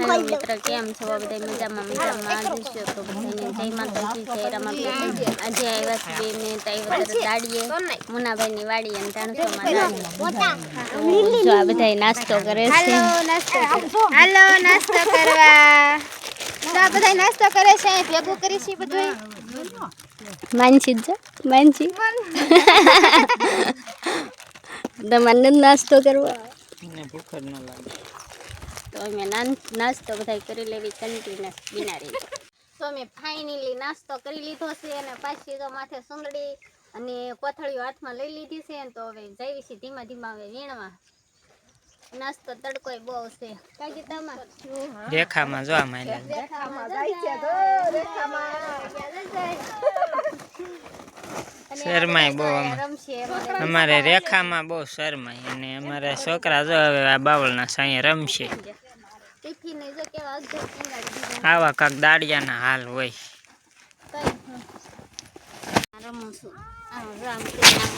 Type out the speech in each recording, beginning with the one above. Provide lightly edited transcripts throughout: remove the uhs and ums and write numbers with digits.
Hello મિત્ર, કેમ છો? બધા મજામાં જશો તો બધાને જય માતાજી, જય રામાપીર. આજે આવ્યા છે બેને તાઈવતર દાડીએ મુનાભાઈની વાડી અને ત્રણસોમાં જો આ બધા નાસ્તો કરે છે. હાલો નાસ્તો કરવા. આ બધા નાસ્તો કરે છે, ભેગું કરી છે બધું. માનસી જ માનસી તમારે નાસ્તો કરવો ભૂખ જ ન લાગે તો અમે નાસ્તો બધા કરી લેવી કન્ટિન્યુઅસ બિનારી. તો અમે ફાઇનલી નાસ્તો કરી લીધો છે અને પાછી તો માથે સુંદડી અને કોથળીઓ હાથમાં લઈ લીધી છે. તો હવે જઈએ છીએ ધીમા ધીમા હવે વીણવા. નાસ્તો તડકો બહુ છે. કાકી તમાર રેખામાં જોવા માંડે શરમાય બહુ અમારે રેખામાં બહુ શરમાય અને અમારા છોકરા જો હવે આ બાવળના સાંયે રમશે. આવા કાક દાડિયાના હાલ હોય. રમું છું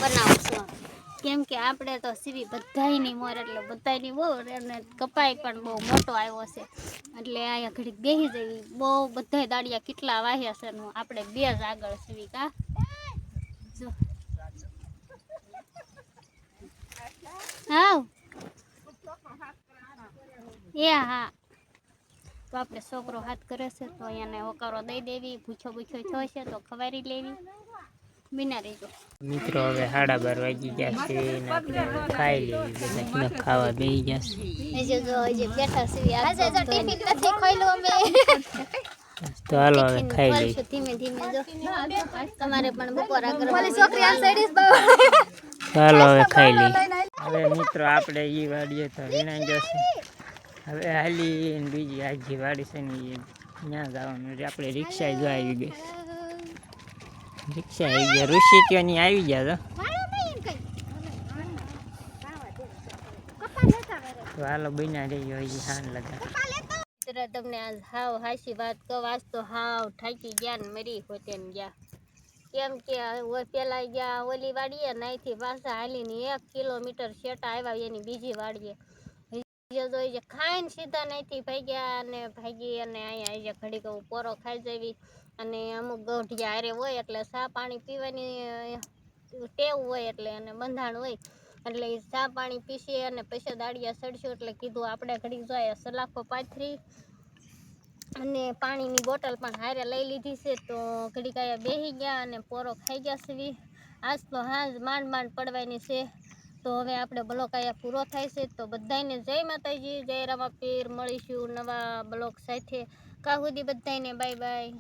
બનાવું છું કેમ કે આપણે તો સીવી બધાયની મોર એટલે બધાયની બહુ અને કપાઈ પણ બહુ મોટો આવ્યો છે એટલે અહીંયા ઘડીક બેસી જવી. બહુ બધા દાડિયા કેટલા વાહ્યા છે આપણે બે જ આગળ સીવી કા જો હા હા. તો આપણે છોકરો હાથ કરે છે તો એને હોકારો દઈ દેવી. ભૂછો ભૂછો થયો છે તો ખવારી લેવી. બિના રહીજો મિત્રો હવે 12:30 વાગી ગયા છે ને આપણે ખાઈ લેવી. બધા ખાવા બેસી ગયા છે. બેઠા સીવી આજે જો ટિફિન નથી ખોઈલું અમે તો હાલો હવે ખાઈ લઈ. ધીમે ધીમે જો તમારે પણ બપોરા કરવા છોકરી આ સાઈડ ચાલો હવે ખાઈ લઈ. હવે મિત્રો આપણે ઈ વાડીએ તો વીણાઈ જશે. હવે હાલી બીજી આજી વાડી છે ને ત્યાં જવાનું. આપણે રિક્ષા જો આવી ગઈ. રિક્ષા આવી ગયા ઋષિ ત્યાંની આવી ગયા તો હાલો બન્યા રહી હજી હાન લગા. તમને આજ હાવ હાસી વાત કહું. આજ તો હાવ થાકી ગયા ને મરી હોતે ને ગયા. કેમ કે પેલા ગયા ઓલી વાડીએ ને અહીંથી પાછા હાલીને 1 કિલોમીટર શેટા આવ્યા એની બીજી વાડીએ. ખાઈને સીધા નહીંથી ભાગ્યા અને ભાગી અને અહીંયા ઘડીક પોરો ખાઈ જવી. અને અમુક ગઢિયા હારે હોય એટલે ચા પાણી પીવાની ટેવ હોય એટલે અને બંધાણ હોય એટલે ચા પાણી પીશે અને પછી દાડિયા ચડશું. એટલે કીધું આપણે ઘડીક જોઈએ સલાખો પાથરી અને પાણીની બોટલ પણ હારે લઈ લીધી છે. તો ઘડીક અહીંયા બેસી ગયા અને પોરો ખાઈ ગયા સીવી. આજ તો હાજ માંડ માંડ પડવાની છે. તો હવે આપણે બ્લોક અહીંયા પૂરો થાય છે. તો બધાને જય માતાજી, જય રામાપીર. મળીશું નવા બ્લોક સાથે. કાં સુધી બધાને બાય બાય.